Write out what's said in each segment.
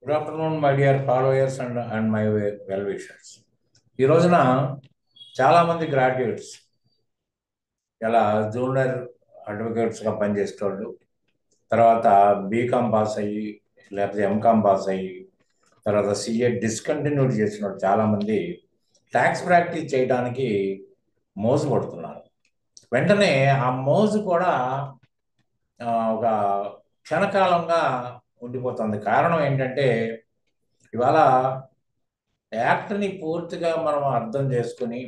Good afternoon my dear followers and my well wishers. ఈ రోజున చాలామంది గ్రాడ్యుయేట్స్ ఇలా జూనియర్ అడ్వకేట్స్గా పనిచేసేవాళ్ళు, తర్వాత బీకామ్ పాస్ అయ్యి లేకపోతే ఎంకామ్ పాస్ అయ్యి తర్వాత సిఏ డిస్కంటిన్యూడ్ చేసిన వాళ్ళు చాలామంది ట్యాక్స్ ప్రాక్టీస్ చేయడానికి మోజు పడుతున్నారు. వెంటనే ఆ మోజు కూడా ఒక క్షణకాలంగా ఉండిపోతుంది. కారణం ఏంటంటే ఇవాళ యాక్ట్ని పూర్తిగా మనం అర్థం చేసుకుని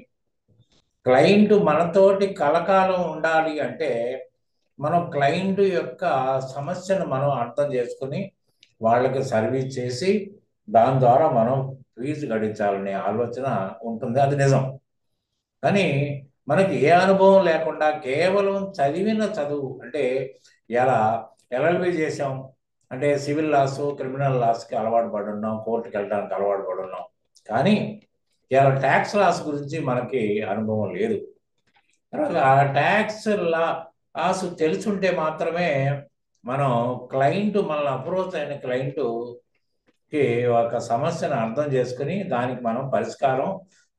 క్లయింట్ మనతోటి కలకాలం ఉండాలి అంటే మనం క్లయింట్ యొక్క సమస్యను మనం అర్థం చేసుకుని వాళ్ళకి సర్వీస్ చేసి దాని ద్వారా మనం ఫీజు గడించాలనే ఆలోచన ఉంటుంది. అది నిజం. కానీ మనకి ఏ అనుభవం లేకుండా కేవలం చదివిన చదువు అంటే ఎలా ఎల్ఎల్బి చేసాం అంటే సివిల్ లాస్ క్రిమినల్ లాస్కి అలవాటు పడి ఉన్నాం, కోర్టుకి వెళ్ళడానికి అలవాటు పడి ఉన్నాం. కానీ ఇలా ట్యాక్స్ లాస్ గురించి మనకి అనుభవం లేదు. తర్వాత ఆ ట్యాక్స్ లాస్ తెలుసుంటే మాత్రమే మనం క్లయింట్ మనల్ని అప్రోచ్ అయిన క్లయింట్కి ఒక సమస్యను అర్థం చేసుకుని దానికి మనం పరిష్కారం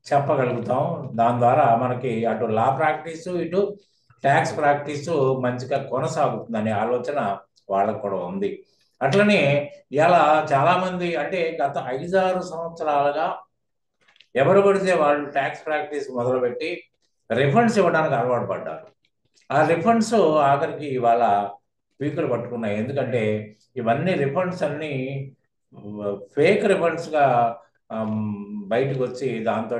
చెప్పగలుగుతాం. దాని ద్వారా మనకి అటు లా ప్రాక్టీసు ఇటు ట్యాక్స్ ప్రాక్టీసు మంచిగా కొనసాగుతుందనే ఆలోచన వాళ్ళకు కూడా ఉంది. అట్లనే ఇలా చాలామంది అంటే గత 5-6 సంవత్సరాలుగా ఎవరు పడితే వాళ్ళు ట్యాక్స్ ప్రాక్టీస్ మొదలుపెట్టి రిఫండ్స్ ఇవ్వడానికి అలవాటు పడ్డారు. ఆ రిఫండ్స్ ఆఖరికి ఇవాళ పీకులు పట్టుకున్నాయి. ఎందుకంటే ఇవన్నీ రిఫండ్స్ అన్నీ ఫేక్ రిఫండ్స్గా బయటకు వచ్చి దాంతో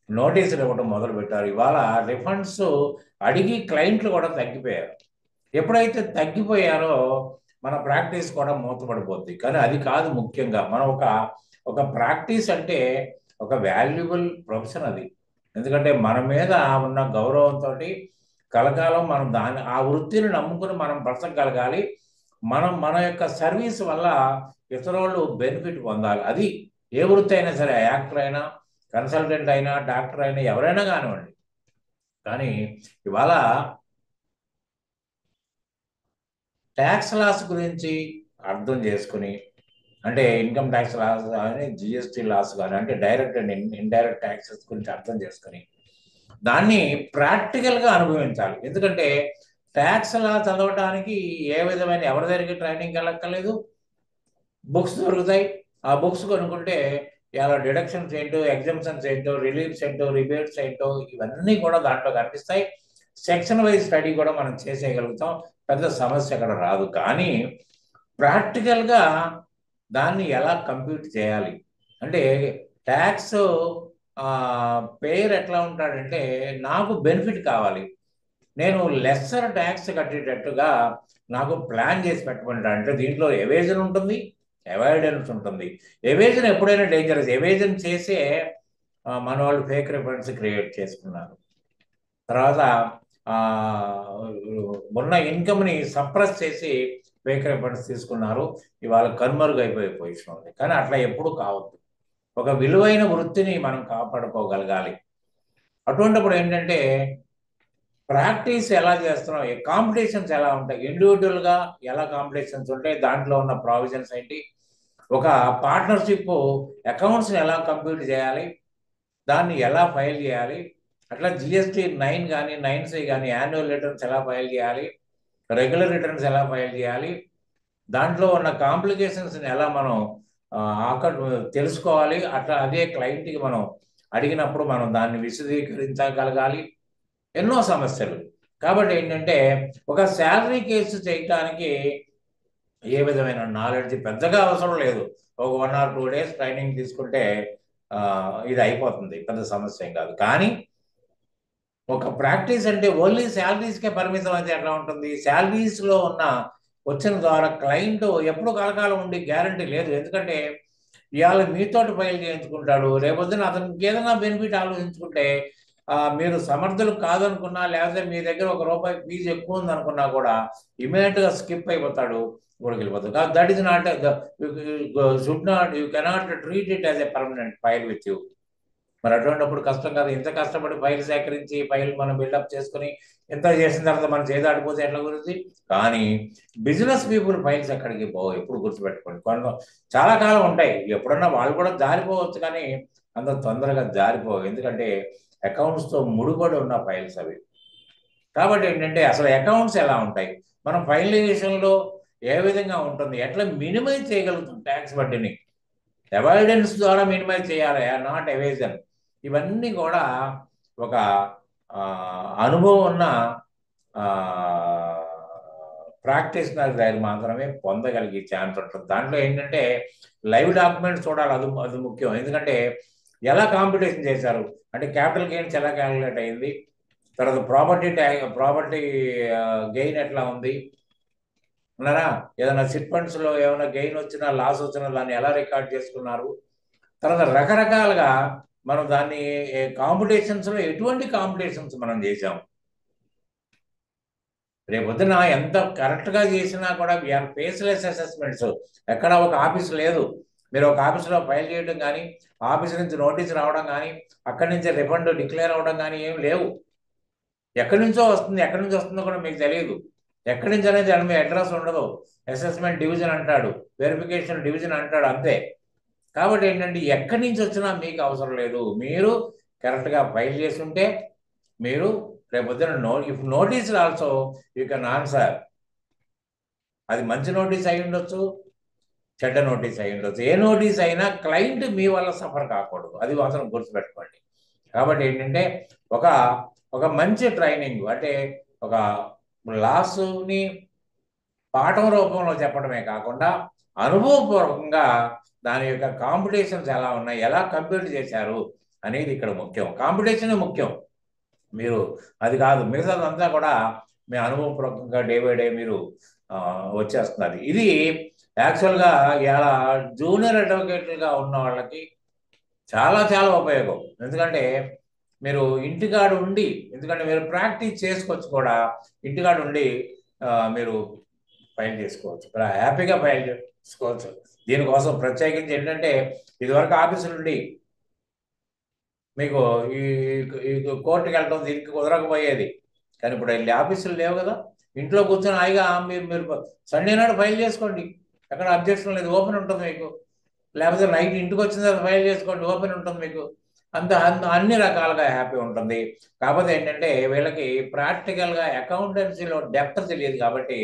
నోటీసులు ఇవ్వడం మొదలుపెట్టారు. ఇవాళ రిఫండ్స్ అడిగి క్లయింట్లు కూడా తగ్గిపోయారు. ఎప్పుడైతే తగ్గిపోయారో మన ప్రాక్టీస్ కూడా మూతపడిపోద్ది. కానీ అది కాదు ముఖ్యంగా. మనం ఒక ప్రాక్టీస్ అంటే ఒక వాల్యుబుల్ ప్రొఫెషన్ అది. ఎందుకంటే మన మీద ఉన్న గౌరవంతో కలకాలం మనం ఆ వృత్తిని నమ్ముకుని మనం బ్రతకగలగాలి. మన యొక్క సర్వీస్ వల్ల ఇతరులు బెనిఫిట్ పొందాలి. అది ఏ వృత్తి అయినా సరే, యాక్టర్ అయినా, కన్సల్టెంట్ అయినా, డాక్టర్ అయినా, ఎవరైనా కానివ్వండి. కానీ ఇవాళ ట్యాక్స్ లాస్ గురించి అర్థం చేసుకుని అంటే ఇన్కమ్ ట్యాక్స్ లాస్ కానీ జిఎస్టీ లాస్ కానీ అంటే డైరెక్ట్ అండ్ ఇండైరెక్ట్ ట్యాక్సెస్ గురించి అర్థం చేసుకుని దాన్ని ప్రాక్టికల్గా అనుభవించాలి. ఎందుకంటే ట్యాక్స్ లా చదవడానికి ఏ విధమైన ఎవరి దగ్గరికి ట్రైనింగ్ వెళ్ళక్కర్లేదు. బుక్స్ దొరుకుతాయి. ఆ బుక్స్ కొనుక్కుంటే ఇలా డిడక్షన్స్ ఏంటో, ఎగ్జామ్షన్స్ ఏంటో, రిలీఫ్స్ ఏంటో, రిబేట్స్ ఏంటో ఇవన్నీ కూడా దాంట్లో కనిపిస్తాయి. సెక్షన్ వైజ్ స్టడీ కూడా మనం చేసేయగలుగుతాం. పెద్ద సమస్య అక్కడ రాదు. కానీ ప్రాక్టికల్గా దాన్ని ఎలా కంప్యూట్ చేయాలి అంటే ట్యాక్స్ పేయర్ ఎట్లా ఉంటాడంటే నాకు బెనిఫిట్ కావాలి, నేను లెస్సర్ ట్యాక్స్ కట్టేటట్టుగా నాకు ప్లాన్ చేసి పెట్టమంటాడు. అంటే దీంట్లో ఎవేజన్ ఉంటుంది, అవాయిడెన్స్ ఉంటుంది. ఎవేజన్ ఎప్పుడైనా డేంజరస్. ఎవేజన్ చేసే మన వాళ్ళు ఫేక్ రిఫండ్స్ క్రియేట్ చేసుకున్నారు. తర్వాత ఉన్న ఇన్కమ్ని సప్రెస్ చేసి ఫేక్ రిఫండ్స్ తీసుకున్నారు. ఇవాళ కనుమరుగైపోయే పొజిషన్ ఉంది. కానీ అట్లా ఎప్పుడు కావద్దు. ఒక విలువైన వృత్తిని మనం కాపాడుకోగలగాలి. అటువంటిప్పుడు ఏంటంటే ప్రాక్టీస్ ఎలా చేస్తున్నాం, కాంపిటీషన్స్ ఎలా ఉంటాయి, ఇండివిజువల్గా ఎలా కాంపిటీషన్స్ ఉంటాయి, దాంట్లో ఉన్న ప్రావిజన్స్ ఏంటి, ఒక పార్ట్నర్షిప్ అకౌంట్స్ని ఎలా కంప్యూట్ చేయాలి, దాన్ని ఎలా ఫైల్ చేయాలి, అట్లా జిఎస్టీ 9 కానీ 9C కానీ యాన్యువల్ రిటర్న్స్ ఎలా ఫైల్ చేయాలి, రెగ్యులర్ రిటర్న్స్ ఎలా ఫైల్ చేయాలి, దాంట్లో ఉన్న కాంప్లికేషన్స్ని ఎలా మనం అక్కడ తెలుసుకోవాలి. అట్లా అదే క్లయింట్కి మనం అడిగినప్పుడు మనం దాన్ని విశదీకరించగలగాలి. ఎన్నో సమస్యలు. కాబట్టి ఏంటంటే ఒక శాలరీ కేసు చేయటానికి ఏ విధమైన నాలెడ్జ్ పెద్దగా అవసరం లేదు. ఒక 1 or 2 days ట్రైనింగ్ తీసుకుంటే ఇది అయిపోతుంది. పెద్ద సమస్య ఏం కాదు. కానీ ఒక ప్రాక్టీస్ అంటే ఓన్లీ శాలరీస్కే పరిమితం అయితే ఎట్లా ఉంటుంది? శాలరీస్లో ఉన్న వచ్చిన ద్వారా క్లయింట్ ఎప్పుడు కలకాలం ఉండి గ్యారంటీ లేదు. ఎందుకంటే ఇవాళ మీతోటి ఫైల్ చేయించుకుంటాడు, రేపొద్దున అతనికి ఏదైనా బెనిఫిట్ ఆలోచించుకుంటే మీరు సమర్థులు కాదనుకున్నా, లేకపోతే మీ దగ్గర ₹1 ఫీజు ఎక్కువ ఉందనుకున్నా కూడా ఇమీడియట్గా స్కిప్ అయిపోతాడు, ఊరికి వెళ్ళిపోతాడు. That is not should not, you cannot treat it as a permanent file with you. మరి అటువంటిప్పుడు కష్టం కాదు. ఇంత కష్టపడి ఫైల్ సేకరించి ఫైల్ మనం బిల్డప్ చేసుకుని ఎంత చేసిన తర్వాత మనం చేదాడిపోతే ఎట్లా గురించి. కానీ బిజినెస్ పీపుల్ ఫైల్స్ ఎక్కడికి పోవు, ఎప్పుడు గుర్తుపెట్టుకోండి. చాలా కాలం ఉంటాయి, ఎప్పుడన్నా వాళ్ళు కూడా జారిపోవచ్చు, కానీ అంత తొందరగా జారిపోవు. ఎందుకంటే అకౌంట్స్తో ముడిపడి ఉన్న ఫైల్స్ అవి. కాబట్టి ఏంటంటే అసలు అకౌంట్స్ ఎలా ఉంటాయి, మనం ఫైనలైజేషన్లో ఏ విధంగా ఉంటుంది, ఎట్లా మినిమైజ్ చేయగలుగుతాం ట్యాక్స్ బడ్డీని, అవాయిడెన్స్ ద్వారా మినిమైజ్ చేయాలి, నాట్ ఎవేజన్. ఇవన్నీ కూడా ఒక అనుభవం ఉన్న ప్రాక్టీషనర్ దగ్గర మాత్రమే పొందగలిగే ఛాన్స్ ఉంటుంది. దాంట్లో ఏంటంటే లైవ్ డాక్యుమెంట్స్ చూడాలి, అది ముఖ్యం. ఎందుకంటే ఎలా కాంపిటీషన్ చేశారు అంటే క్యాపిటల్ గెయిన్స్ ఎలా క్యాలిక్యులేట్ అయింది, తర్వాత ప్రాపర్టీ గెయిన్ ఎట్లా ఉంది అన్నారా, ఏదైనా సిట్ ఫండ్స్లో ఏమైనా గెయిన్ వచ్చినా లాస్ వచ్చినా దాన్ని ఎలా రికార్డ్ చేసుకున్నారు. తర్వాత రకరకాలుగా మనం దాన్ని కాంపిటీషన్స్లో ఎటువంటి కాంపిటీషన్స్ మనం చేసాం. రేపొద్దున ఎంత కరెక్ట్గా చేసినా కూడా వీఆర్ ఫేస్లెస్ అసెస్మెంట్స్. ఎక్కడ ఒక ఆఫీస్ లేదు, మీరు ఒక ఆఫీసులో ఫైల్ చేయడం కానీ, ఆఫీస్ నుంచి నోటీస్ రావడం కానీ, అక్కడి నుంచి రిఫండ్ డిక్లేర్ అవ్వడం కానీ ఏం లేవు. ఎక్కడి నుంచో వస్తుంది, ఎక్కడి నుంచి వస్తుందో కూడా మీకు తెలియదు. ఎక్కడి నుంచి అనేది మీ అడ్రస్ ఉండదు. అసెస్మెంట్ డివిజన్ అంటాడు, వెరిఫికేషన్ డివిజన్ అంటాడు, అంతే. కాబట్టి ఏంటంటే ఎక్కడి నుంచి వచ్చినా మీకు అవసరం లేదు. మీరు కరెక్ట్గా ఫైల్ చేసి ఉంటే మీరు రేపొద్దున if notice also you can answer. అది మంచి నోటీస్ అయి ఉండొచ్చు, చెడ్డ నోటీస్ అయి ఉండొచ్చు. ఏ నోటీస్ అయినా క్లయింట్ మీ వల్ల సఫర్ కాకూడదు, అది మాత్రం గుర్తుపెట్టుకోండి. కాబట్టి ఏంటంటే ఒక ఒక మంచి ట్రైనింగ్ అంటే ఒక లాస్ని పాఠం రూపంలో చెప్పడమే కాకుండా అనుభవపూర్వకంగా దాని యొక్క కాంపిటీషన్స్ ఎలా ఉన్నాయి, ఎలా కంప్యూట్ చేశారు అనేది ఇక్కడ ముఖ్యం. కాంపిటీషనే ముఖ్యం. మీరు అది కాదు, మిగతాదంతా కూడా మీ అనుభవపూర్వకంగా డే బై డే మీరు వచ్చేస్తున్నారు. ఇది యాక్చువల్గా ఇలా జూనియర్ అడ్వకేట్లుగా ఉన్న వాళ్ళకి చాలా చాలా ఉపయోగం. ఎందుకంటే మీరు ఇంటికాడ ఉండి, ఎందుకంటే మీరు ప్రాక్టీస్ చేసుకోవచ్చు కూడా, ఇంటికాడ ఉండి మీరు ఫైల్ చేసుకోవచ్చు, హ్యాపీగా ఫైల్ చేసుకోవచ్చు. దీనికోసం ప్రత్యేకించి ఏంటంటే ఇదివరకు ఆఫీసు నుండి మీకు ఈ కోర్టుకి వెళ్ళడం దీనికి కుదరకపోయేది, కానీ ఇప్పుడు వెళ్ళి ఆఫీసులు లేవు కదా, ఇంట్లో కూర్చొని హాయిగా మీరు సండే నాడు ఫైల్ చేసుకోండి, ఎక్కడ అబ్జెక్షన్ లేదు, ఓపెన్ ఉంటుంది మీకు. లేకపోతే నైట్ ఇంటికి వచ్చిన తర్వాత ఫైల్ చేసుకోండి, ఓపెన్ ఉంటుంది మీకు. అన్ని రకాలుగా హ్యాపీ ఉంటుంది. కాకపోతే ఏంటంటే వీళ్ళకి ప్రాక్టికల్గా అకౌంటెన్సీలో డెప్త్ తెలియదు, కాబట్టి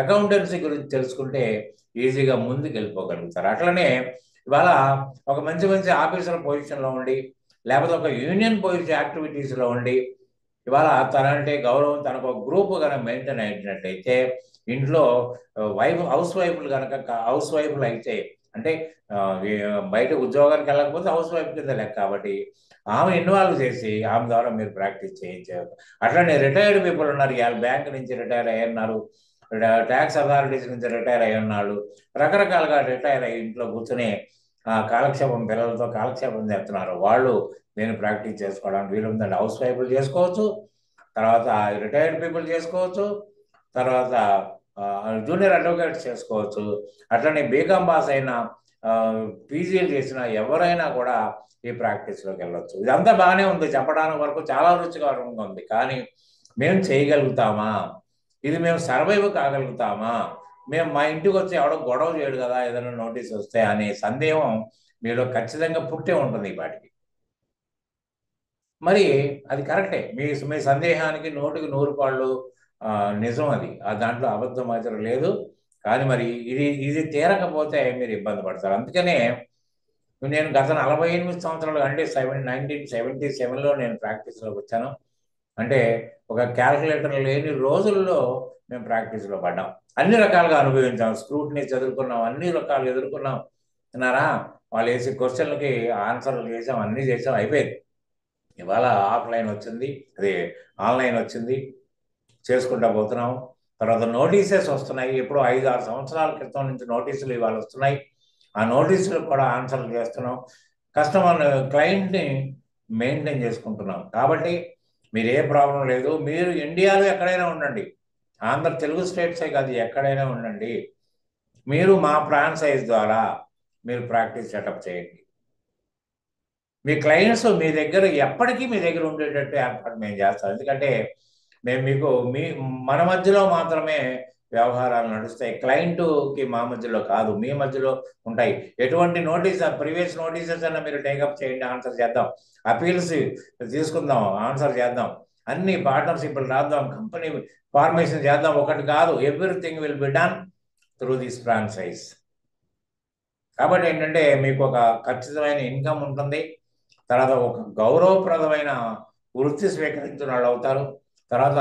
అకౌంటెన్సీ గురించి తెలుసుకుంటే ఈజీగా ముందుకు వెళ్ళిపోగలుగుతారు. అట్లనే ఇవాళ ఒక మంచి మంచి ఆఫీసర్ పొజిషన్లో ఉండి, లేకపోతే ఒక యూనియన్ పొజిషన్ యాక్టివిటీస్లో ఉండి, ఇవాళ తనంటే గౌరవం, తనకు ఒక గ్రూప్ కనుక మెయింటైన్ అయినట్టయితే, ఇంట్లో హౌస్ వైఫ్లు అయితే అంటే బయట ఉద్యోగానికి వెళ్ళకపోతే హౌస్ వైఫ్ కింద లెక్క. కాబట్టి ఆమె ఇన్వాల్వ్ చేసి ఆమె ద్వారా మీరు ప్రాక్టీస్ చేయించారు. అట్లనే రిటైర్డ్ పీపుల్ ఉన్నారు, ఇవాళ బ్యాంక్ నుంచి రిటైర్ అయ్యి ఉన్నారు, ట్యాక్స్ అథారిటీస్ నుంచి రిటైర్ అయ్యి ఉన్నాడు, రకరకాలుగా రిటైర్ అయ్యి ఇంట్లో కూర్చొని కాలక్షేపం, పిల్లలతో కాలక్షేపం చేస్తున్నారు. వాళ్ళు నేను ప్రాక్టీస్ చేసుకోవడానికి వీలుందండి. హౌస్ వైఫ్లు చేసుకోవచ్చు, తర్వాత రిటైర్డ్ పీపుల్ చేసుకోవచ్చు, తర్వాత జూనియర్ అడ్వకేట్స్ చేసుకోవచ్చు. అట్లనే బీకామ్ పాస్ అయిన, పీజీలు చేసిన ఎవరైనా కూడా ఈ ప్రాక్టీస్లోకి వెళ్ళొచ్చు. ఇదంతా బాగానే ఉంది, చెప్పడానికి వరకు చాలా రుచికరంగా ఉంది. కానీ మేము చేయగలుగుతామా, ఇది మేము సర్వైవ్ కాగలుగుతామా, మేము మా ఇంటికి వచ్చి ఎవడో గొడవ చేయడు కదా ఏదైనా నోటీస్ వస్తే అనే సందేహం మీలో ఖచ్చితంగా పుట్టే ఉంటుంది ఈ పాటికి. మరి అది కరెక్టే, మీ సందేహానికి 100కి 100 పాళ్ళు నిజం. అది దాంట్లో అబద్ధం మాత్రం లేదు. కానీ మరి ఇది తీరకపోతే మీరు ఇబ్బంది పడతారు. అందుకనే నేను గత 48 సంవత్సరాలు, అంటే 1977లో నేను ప్రాక్టీస్లోకి వచ్చాను. అంటే ఒక క్యాల్కులేటర్ లేని రోజుల్లో మేము ప్రాక్టీస్లో పడ్డాం. అన్ని రకాలుగా అనుభవించాం, స్క్రూట్ని చదువుకున్నాం, అన్ని రకాలు ఎదుర్కొన్నాం. విన్నారా, వాళ్ళు వేసే క్వశ్చన్లకి ఆన్సర్లు చేసాం, అన్నీ చేసాం, అయిపోయింది. ఇవాళ ఆఫ్లైన్ వచ్చింది, అదే ఆన్లైన్ వచ్చింది, చేసుకుంటా పోతున్నాం. తర్వాత నోటీసెస్ వస్తున్నాయి, ఎప్పుడు 5-6 సంవత్సరాల క్రితం నుంచి నోటీసులు ఇవాళ వస్తున్నాయి. ఆ నోటీసులు కూడా ఆన్సర్లు చేస్తున్నాం, క్లయింట్ని మెయింటైన్ చేసుకుంటున్నాం. కాబట్టి మీరు ఏ ప్రాబ్లం లేదు. మీరు ఇండియాలో ఎక్కడైనా ఉండండి, తెలుగు స్టేట్సే కాదు, ఎక్కడైనా ఉండండి, మీరు మా ఫ్రాంచైజ్ ద్వారా మీరు ప్రాక్టీస్ సెటప్ చేయండి. మీ క్లయింట్స్ మీ దగ్గర ఎప్పటికీ మీ దగ్గర ఉండేటట్టు ఏర్పాటు మేము చేస్తాం. ఎందుకంటే మేము మీకు మన మధ్యలో మాత్రమే వ్యవహారాలు నడుస్తాయి. క్లయింట్కి మా మధ్యలో కాదు, మీ మధ్యలో ఉంటాయి. ఎటువంటి ప్రీవియస్ నోటీసెస్ అన్న మీరు టేకప్ చేయండి, ఆన్సర్ చేద్దాం. అపీల్స్ తీసుకుందాం, ఆన్సర్ చేద్దాం. అన్ని పార్ట్నర్షిప్లు రాద్దాం, కంపెనీ ఫార్మేషన్ చేద్దాం. ఒకటి కాదు, everything will be done through this franchise. కాబట్టి ఏంటంటే మీకు ఒక ఖచ్చితమైన ఇన్కమ్ ఉంటుంది. తర్వాత ఒక గౌరవప్రదమైన వృత్తి స్వీకరించిన వాళ్ళు అవుతారు. తర్వాత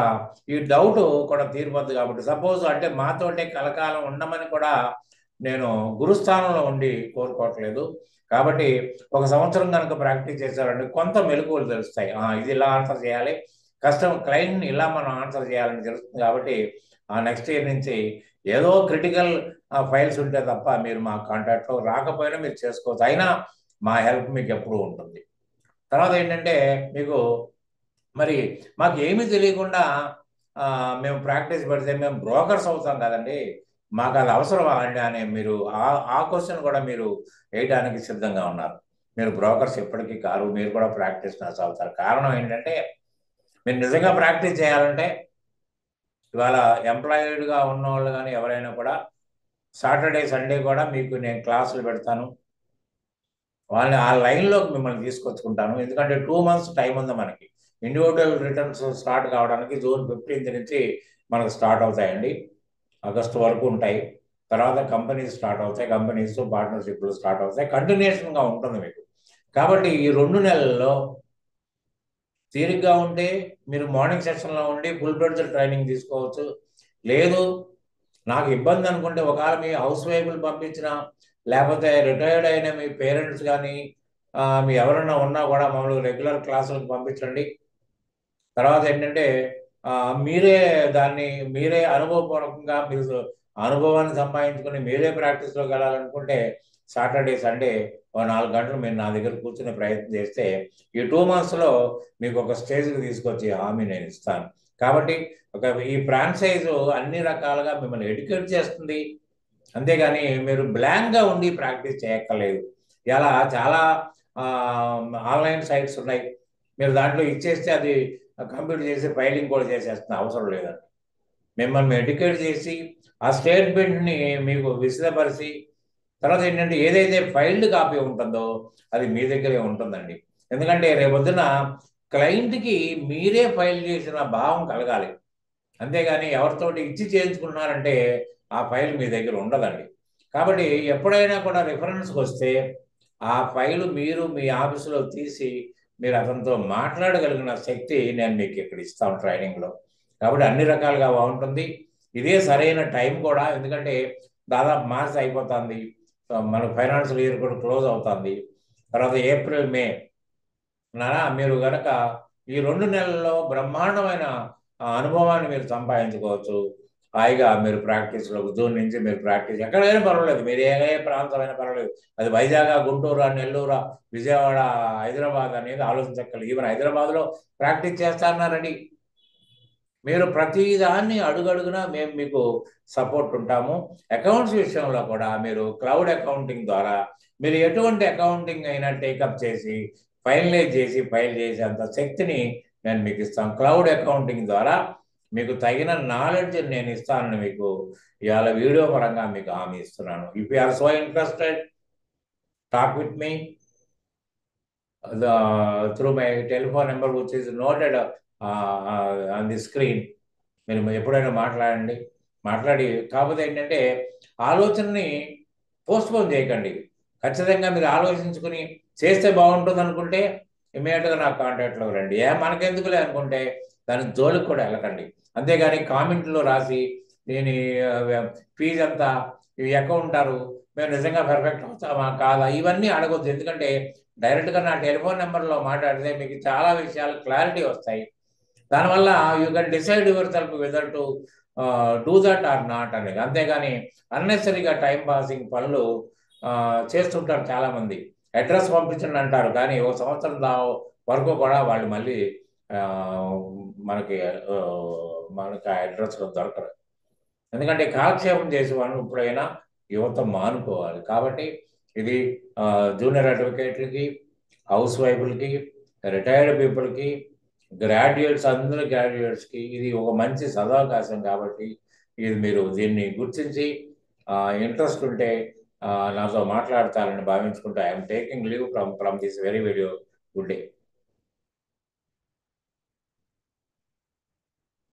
ఈ డౌట్ కూడా తీరిపోద్ది. కాబట్టి సపోజ్ అంటే మాతోటే కలకాలం ఉండమని కూడా నేను గురుస్థానంలో ఉండి కోరుకోవట్లేదు. కాబట్టి ఒక సంవత్సరం కనుక ప్రాక్టీస్ చేశారంటే కొంత మెలకువలు తెలుస్తాయి. ఇది ఇలా ఆన్సర్ చేయాలి, క్లయింట్ని ఇలా మనం ఆన్సర్ చేయాలని తెలుస్తుంది. కాబట్టి నెక్స్ట్ ఇయర్ నుంచి ఏదో క్రిటికల్ ఫైల్స్ ఉంటే తప్ప మీరు మా కాంటాక్ట్లో రాకపోయినా మీరు చేసుకోవచ్చు. అయినా మా హెల్ప్ మీకు ఎప్పుడూ ఉంటుంది. తర్వాత ఏంటంటే మీకు మరి మాకు ఏమీ తెలియకుండా మేము ప్రాక్టీస్ పెడితే మేము బ్రోకర్స్ అవుతాం కదండి, మాకు అది అవసరమా అండి అని మీరు ఆ క్వశ్చన్ కూడా మీరు వేయడానికి సిద్ధంగా ఉన్నారు. మీరు బ్రోకర్స్ ఎప్పటికీ కారు, మీరు కూడా ప్రాక్టీస్ నర్స్ అవుతారు. కారణం ఏంటంటే మీరు నిజంగా ప్రాక్టీస్ చేయాలంటే ఇవాళ ఎంప్లాయిడ్గా ఉన్న వాళ్ళు కానీ ఎవరైనా కూడా సాటర్డే సండే కూడా మీకు నేను క్లాసులు పెడతాను. వాళ్ళని ఆ లైన్లోకి మిమ్మల్ని తీసుకొచ్చుకుంటాను. ఎందుకంటే 2 months టైం ఉంది మనకి. ఇండివిజువల్ రిటర్న్స్ స్టార్ట్ కావడానికి June 15th నుంచి మనకు స్టార్ట్ అవుతాయండి. ఆగస్టు వరకు ఉంటాయి. తర్వాత కంపెనీస్ స్టార్ట్ అవుతాయి, కంపెనీస్ పార్ట్నర్షిప్లు స్టార్ట్ అవుతాయి. కంటిన్యూషన్గా ఉంటుంది మీకు. కాబట్టి ఈ 2 నెలల్లో తీరిగ్గా ఉంటే మీరు మార్నింగ్ సెక్షన్లో ఉండి ఫుల్ ఫ్లెడ్జ్డ్ ట్రైనింగ్ తీసుకోవచ్చు. లేదు నాకు ఇబ్బంది అనుకుంటే ఒకవేళ మీ హౌస్ వైఫ్లు పంపించిన, లేకపోతే రిటైర్డ్ అయిన మీ పేరెంట్స్ కానీ మీ ఎవరన్నా ఉన్నా కూడా మమ్మల్ని రెగ్యులర్ క్లాసులకు పంపించండి. తర్వాత ఏంటంటే మీరే అనుభవపూర్వకంగా మీరు అనుభవాన్ని సంపాదించుకుని మీరే ప్రాక్టీస్లోకి వెళ్ళాలనుకుంటే సాటర్డే సండే 4 గంటలు మీరు నా దగ్గర కూర్చునే ప్రయత్నం చేస్తే ఈ 2 monthsలో మీకు ఒక స్టేజ్కి తీసుకొచ్చి హామీ నేను ఇస్తాను. కాబట్టి ఈ ఫ్రాంచైజ్ అన్ని రకాలుగా మిమ్మల్ని ఎడ్యుకేట్ చేస్తుంది. అంతేగాని మీరు బ్లాంక్గా ఉండి ప్రాక్టీస్ చేయక్కర్లేదు. ఇలా చాలా ఆన్లైన్ సైట్స్ ఉన్నాయి. మీరు దాంట్లో ఇచ్చేస్తే అది కంప్యూటర్ చేసి ఫైలింగ్ కూడా చేసేస్తున్న అవసరం లేదండి. మిమ్మల్ని ఎడ్యుకేట్ చేసి ఆ స్టేట్మెంట్ని మీకు విశదపరిచి తర్వాత ఏంటంటే ఏదైతే ఫైల్డ్ కాపీ ఉంటుందో అది మీ దగ్గరే ఉంటుందండి. ఎందుకంటే రేపొద్దున క్లయింట్కి మీరే ఫైల్ చేసిన భావం కలగాలి. అంతేగాని ఎవరితోటి ఇచ్చి చేయించుకున్నారంటే ఆ ఫైల్ మీ దగ్గర ఉండదండి. కాబట్టి ఎప్పుడైనా కూడా రిఫరెన్స్కి వస్తే ఆ ఫైలు మీరు మీ ఆఫీసులో తీసి మీరు అతనితో మాట్లాడగలిగిన శక్తి నేను మీకు ఇక్కడ ఇస్తాను ట్రైనింగ్లో. కాబట్టి అన్ని రకాలుగా బాగుంటుంది. ఇదే సరైన టైం కూడా, ఎందుకంటే దాదాపు మార్చి అయిపోతుంది, మనకు ఫైనాన్షియల్ ఇయర్ కూడా క్లోజ్ అవుతుంది. తర్వాత ఏప్రిల్ మే మీరు కనుక ఈ 2 నెలల్లో బ్రహ్మాండమైన అనుభవాన్ని మీరు సంపాదించుకోవచ్చు. హాయిగా మీరు ప్రాక్టీస్లో జూన్ నుంచి మీరు ప్రాక్టీస్ ఎక్కడైనా పర్వాలేదు, మీరు ఏ ప్రాంతమైనా పర్వాలేదు. అది వైజాగ్, గుంటూరు, నెల్లూరు, విజయవాడ, హైదరాబాద్ అనేది ఆలోచించక్కర్లేదు. ఈవెన్ హైదరాబాద్లో ప్రాక్టీస్ చేస్తారన్నారండి. మీరు ప్రతిదాన్ని అడుగడుగునా మేము మీకు సపోర్ట్ ఉంటాము. అకౌంట్స్ విషయంలో కూడా మీరు క్లౌడ్ అకౌంటింగ్ ద్వారా మీరు ఎటువంటి అకౌంటింగ్ అయినా టేకప్ చేసి ఫైనలైజ్ చేసి ఫైల్ చేసేంత శక్తిని నేను మీకు ఇస్తాను. క్లౌడ్ అకౌంటింగ్ ద్వారా మీకు తగిన నాలెడ్జ్ నేను ఇస్తానని మీకు ఇవాళ వీడియో పరంగా మీకు హామీ ఇస్తున్నాను. If you are so interested, talk with me through my telephone number which is noted on the screen. మీరు ఎప్పుడైనా మాట్లాడి కాకపోతే ఏంటంటే ఆలోచనని పోస్ట్పోన్ చేయకండి. ఖచ్చితంగా మీరు ఆలోచించుకుని చేస్తే బాగుంటుంది అనుకుంటే ఇమీడియట్గా నాకు కాంటాక్ట్లో రండి. మనకెందుకులే అనుకుంటే దాని జోలికి కూడా వెళ్ళకండి. అంతేగాని కామెంట్లో రాసి దీని ఫీజు అంతా ఎక్కడ ఉంటారు, మేము నిజంగా పర్ఫెక్ట్ అవుతామా కాదా, ఇవన్నీ అడగొద్దు. ఎందుకంటే డైరెక్ట్గా నా టెలిఫోన్ నెంబర్లో మాట్లాడితే మీకు చాలా విషయాలు క్లారిటీ వస్తాయి. దానివల్ల you can decide yourself whether to do that or not అనేది. అంతేగాని అన్నెసరీగా టైం పాసింగ్ పనులు చేస్తుంటారు చాలామంది. అడ్రస్ పంపించండి అంటారు, కానీ ఒక సంవత్సరం వరకు కూడా వాళ్ళు మళ్ళీ మనకి ఆ అడ్రస్లో దొరకరు. ఎందుకంటే కాలక్షేపం చేసేవాళ్ళు ఇప్పుడైనా యువత మానుకోవాలి. కాబట్టి ఇది జూనియర్ అడ్వకేట్లకి, హౌస్ వైఫ్లకి, రిటైర్డ్ పీపుల్కి, గ్రాడ్యుయేట్స్, అందరు గ్రాడ్యుయేట్స్కి ఇది ఒక మంచి సదవకాశం. కాబట్టి ఇది మీరు దీన్ని గుర్తించి ఇంట్రెస్ట్ ఉంటే నాతో మాట్లాడతారని భావించుకుంటూ I'm taking leave from this very video. Good day.